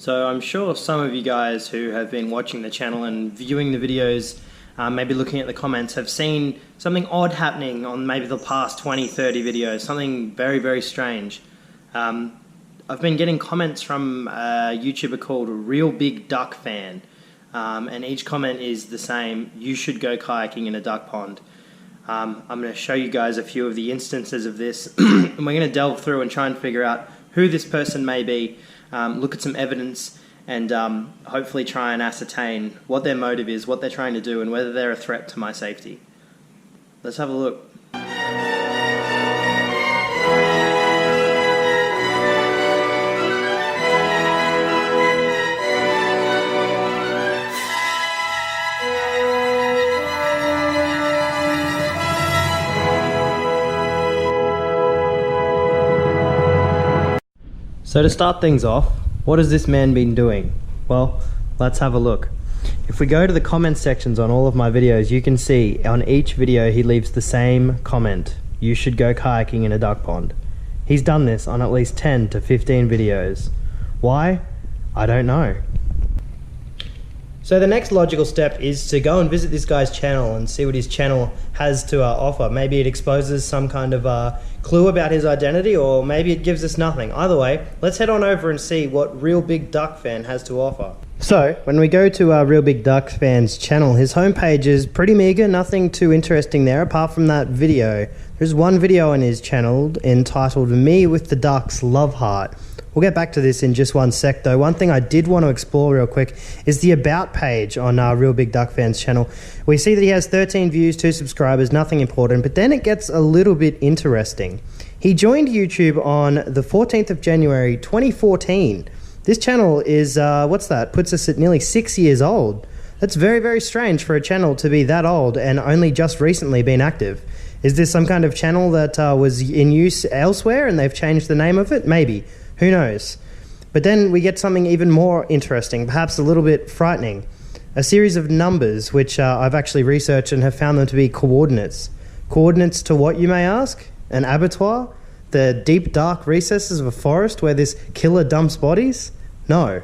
So I'm sure some of you guys who have been watching the channel and viewing the videos, maybe looking at the comments, have seen something odd happening on maybe the past 20, 30 videos, something very, very strange. I've been getting comments from a YouTuber called Real Big Duck Fan, and each comment is the same: you should go kayaking in a duck pond. I'm going to show you guys a few of the instances of this, and we're going to delve through and try and figure out who this person may be, look at some evidence, and hopefully try and ascertain what their motive is, what they're trying to do, and whether they're a threat to my safety. Let's have a look. So to start things off, what has this man been doing? Well, let's have a look. If we go to the comment sections on all of my videos, you can see on each video he leaves the same comment: you should go kayaking in a duck pond. He's done this on at least 10 to 15 videos. Why? I don't know. So the next logical step is to go and visit this guy's channel and see what his channel has to offer. Maybe it exposes some kind of clue about his identity, or maybe it gives us nothing. Either way, let's head on over and see what Real Big Duck Fan has to offer. So when we go to Real Big Duck Fan's channel, his homepage is pretty meager, nothing too interesting there apart from that video. There's one video on his channel entitled Me with the Ducks Love Heart. We'll get back to this in just one sec though. One thing I did want to explore real quick is the About page on Real Big Duck Fan's channel. We see that he has 13 views, 2 subscribers, nothing important, but then it gets a little bit interesting. He joined YouTube on the 14th of January 2014. This channel is, what's that? Puts us at nearly 6 years old. That's very, very strange for a channel to be that old and only just recently been active. Is this some kind of channel that was in use elsewhere and they've changed the name of it? Maybe. Who knows? But then we get something even more interesting, perhaps a little bit frightening. A series of numbers, which I've actually researched and have found them to be coordinates. Coordinates to what, you may ask? An abattoir? The deep, dark recesses of a forest where this killer dumps bodies? No,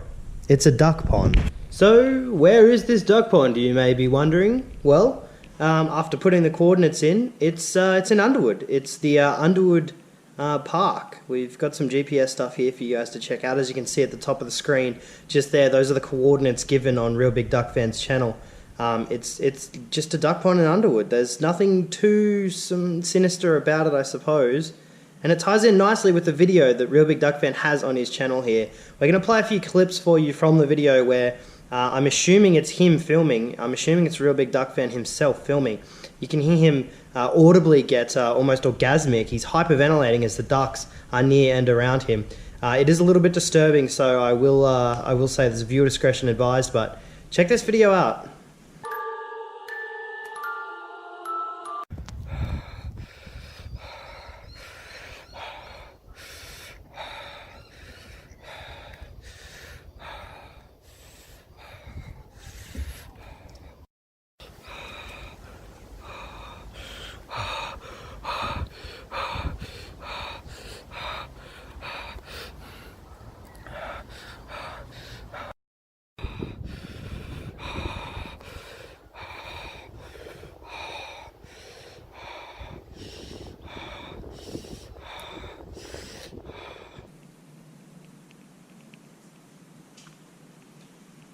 it's a duck pond. So, where is this duck pond, you may be wondering? Well, after putting the coordinates in, it's in Underwood. It's the Underwood Park. We've got some GPS stuff here for you guys to check out. As you can see at the top of the screen, just there, those are the coordinates given on Real Big Duck Fan's channel. It's just a duck pond in Underwood. There's nothing too sinister about it, I suppose. And it ties in nicely with the video that Real Big Duck Fan has on his channel here. We're going to play a few clips for you from the video where I'm assuming it's him filming. I'm assuming it's Real Big Duck Fan himself filming. You can hear him audibly get almost orgasmic. He's hyperventilating as the ducks are near and around him. It is a little bit disturbing, so I will say there's viewer discretion advised, but check this video out.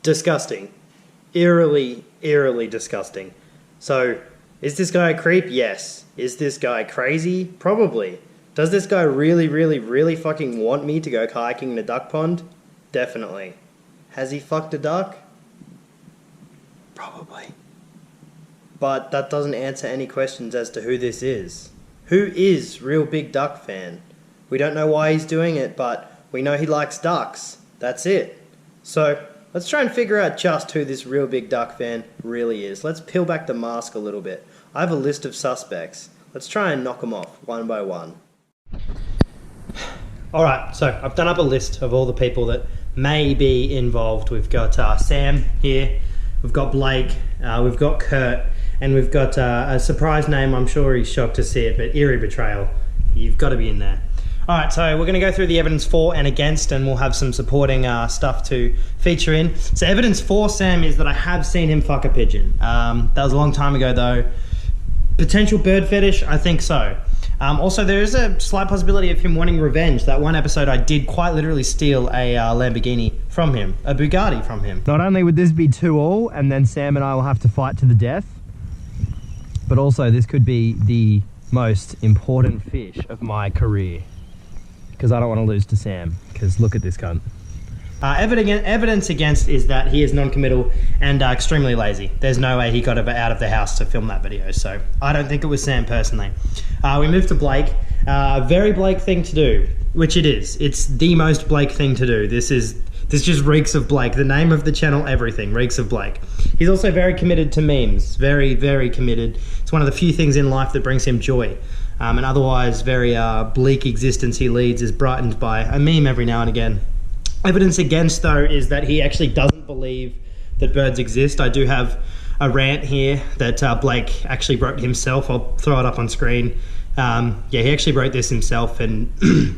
Disgusting. Eerily, eerily disgusting. So, is this guy a creep? Yes. Is this guy crazy? Probably. Does this guy really, really, really fucking want me to go kayaking in a duck pond? Definitely. Has he fucked a duck? Probably. But that doesn't answer any questions as to who this is. Who is Real Big Duck Fan? We don't know why he's doing it, but we know he likes ducks. That's it. So, let's try and figure out just who this Real Big Duck Fan really is. Let's peel back the mask a little bit. I have a list of suspects. Let's try and knock them off one by one. Alright, so I've done up a list of all the people that may be involved. We've got Sam here, we've got Blake, we've got Kurt, and we've got a surprise name. I'm sure he's shocked to see it, but Eerie Betrayal. You've got to be in there. Alright, so we're going to go through the evidence for and against, and we'll have some supporting stuff to feature in. So evidence for Sam is that I have seen him fuck a pigeon. That was a long time ago though. Potential bird fetish? I think so. Also, there is a slight possibility of him wanting revenge. That one episode I did quite literally steal a Lamborghini from him, a Bugatti from him. Not only would this be 2-all, and then Sam and I will have to fight to the death, but also this could be the most important fish of my career. Because I don't want to lose to Sam, because look at this cunt. Evidence against is that he is non-committal and extremely lazy. There's no way he got out of the house to film that video, so I don't think it was Sam personally. We move to Blake. Very Blake thing to do, which it is. It's the most Blake thing to do. This just reeks of Blake. The name of the channel, everything, reeks of Blake. He's also very committed to memes. Very, very committed. It's one of the few things in life that brings him joy. An otherwise very bleak existence he leads is brightened by a meme every now and again. Evidence against, though, is that he actually doesn't believe that birds exist. I do have a rant here that Blake actually wrote himself. I'll throw it up on screen. Yeah, he actually wrote this himself, and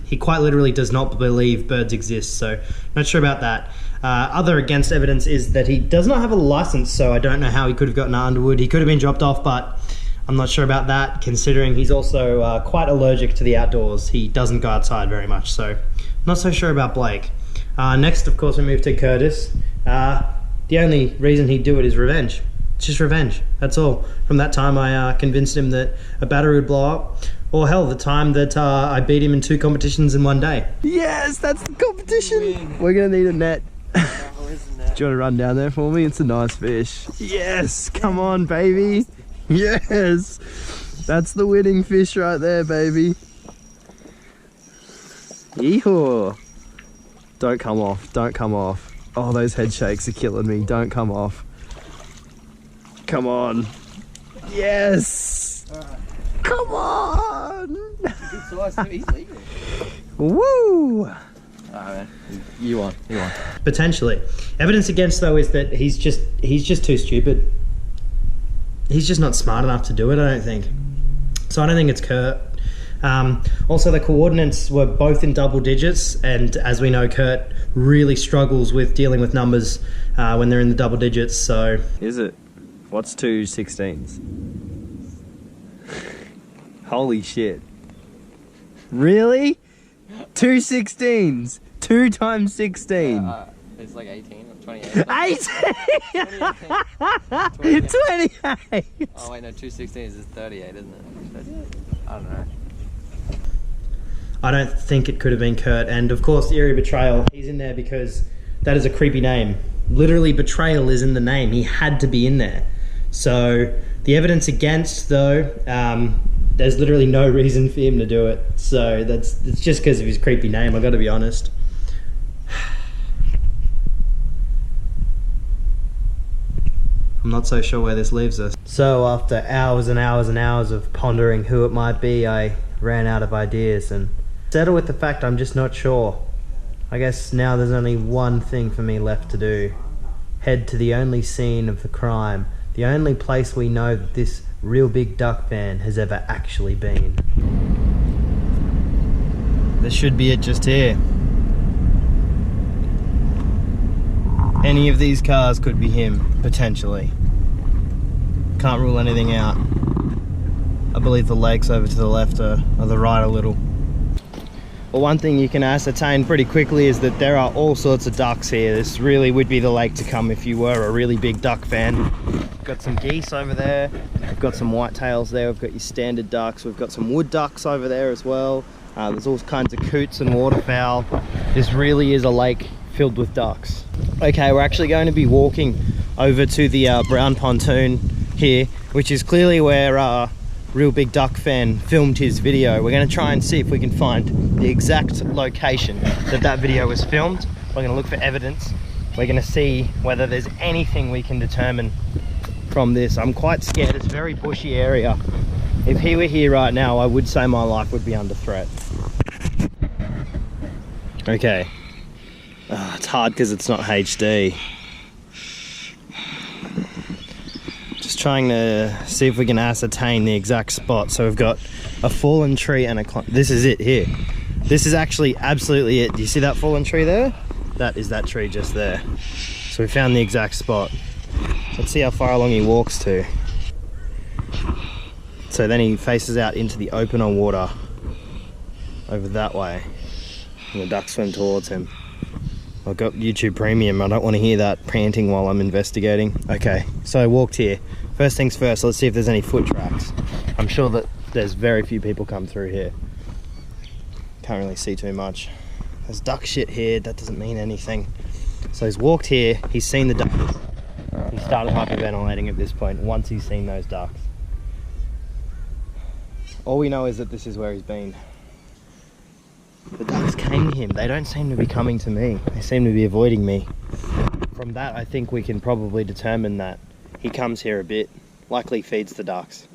he quite literally does not believe birds exist, so not sure about that. Other against evidence is that he does not have a license, so I don't know how he could have gotten to Underwood. He could have been dropped off, but I'm not sure about that, considering he's also quite allergic to the outdoors. He doesn't go outside very much, so not so sure about Blake. Next, of course, we move to Curtis. The only reason he'd do it is revenge. It's just revenge, that's all. From that time I convinced him that a battery would blow up, or hell, the time that I beat him in 2 competitions in 1 day. Yes, that's the competition! We're gonna need a net. Do you want to run down there for me? It's a nice fish. Yes, come on, baby. Yes, that's the winning fish right there, baby. Yeehaw. Don't come off, don't come off. Oh, those head shakes are killing me. Don't come off. Come on. Yes! Come on! Good size too, he's legal. Woo! Alright, man. You won. Potentially. Evidence against, though, is that he's just too stupid. He's just not smart enough to do it, I don't think. So I don't think it's Kurt. Also, the coordinates were both in double digits, and as we know, Kurt really struggles with dealing with numbers when they're in the double digits, so... Is it? What's 2 16s? Holy shit. Really? 2 16s? 2 times 16? It's like 18 or 28. 18! 28! Oh wait, no, 2 16s is 38, isn't it? 38? I don't know. I don't think it could have been Kurt, and of course Eerie Betrayal, he's in there because that is a creepy name. Literally, betrayal is in the name. He had to be in there. So the evidence against, though, there's literally no reason for him to do it. So it's just because of his creepy name, I gotta be honest. I'm not so sure where this leaves us. So after hours and hours and hours of pondering who it might be, I ran out of ideas and settled with the fact I'm just not sure. I guess now there's only one thing for me left to do. Head to the only scene of the crime, the only place we know that this Real Big Duck van has ever actually been. This should be it just here. Any of these cars could be him, potentially. Can't rule anything out. I believe the lakes over to the left are the right a little. Well, one thing you can ascertain pretty quickly is that there are all sorts of ducks here. This really would be the lake to come if you were a really big duck fan. We've got some geese over there. We've got some whitetails there. We've got your standard ducks. We've got some wood ducks over there as well. There's all kinds of coots and waterfowl. This really is a lake filled with ducks. Okay, we're actually going to be walking over to the brown pontoon here, which is clearly where Real Big Duck fan filmed his video. We're going to try and see if we can find the exact location that video was filmed. We're going to look for evidence. We're going to see whether there's anything we can determine from this. I'm quite scared. It's a very bushy area. If he were here right now, I would say my life would be under threat. Okay. It's hard because it's not HD. Just trying to see if we can ascertain the exact spot. So we've got a fallen tree and this is it here. This is actually absolutely it. Do you see that fallen tree there? That is that tree just there. So we found the exact spot. Let's see how far along he walks to. So then he faces out into the open on water over that way. And the ducks swim towards him. I've got YouTube Premium. I don't want to hear that panting while I'm investigating. Okay, so I walked here. First things first, let's see if there's any foot tracks. I'm sure that there's very few people come through here. Can't really see too much. There's duck shit here, that doesn't mean anything. So he's walked here, he's seen the ducks. He started hyperventilating at this point once he's seen those ducks. All we know is that this is where he's been. The ducks came to him. They don't seem to be coming to me. They seem to be avoiding me. From that, I think we can probably determine that he comes here a bit, likely feeds the ducks.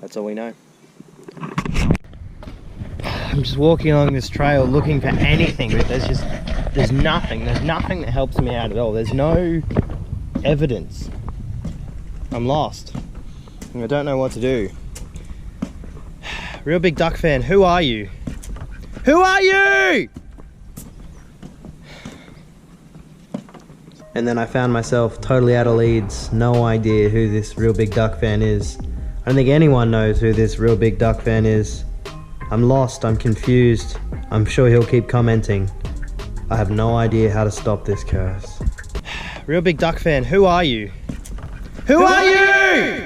That's all we know. I'm just walking along this trail looking for anything, but there's nothing that helps me out at all. There's no evidence. I'm lost. And I don't know what to do. Real big duck fan, who are you? Who are you? And then I found myself totally out of leads. No idea who this real big duck fan is. I don't think anyone knows who this real big duck fan is. I'm lost, I'm confused. I'm sure he'll keep commenting. I have no idea how to stop this curse. Real big duck fan, who are you? Who are you?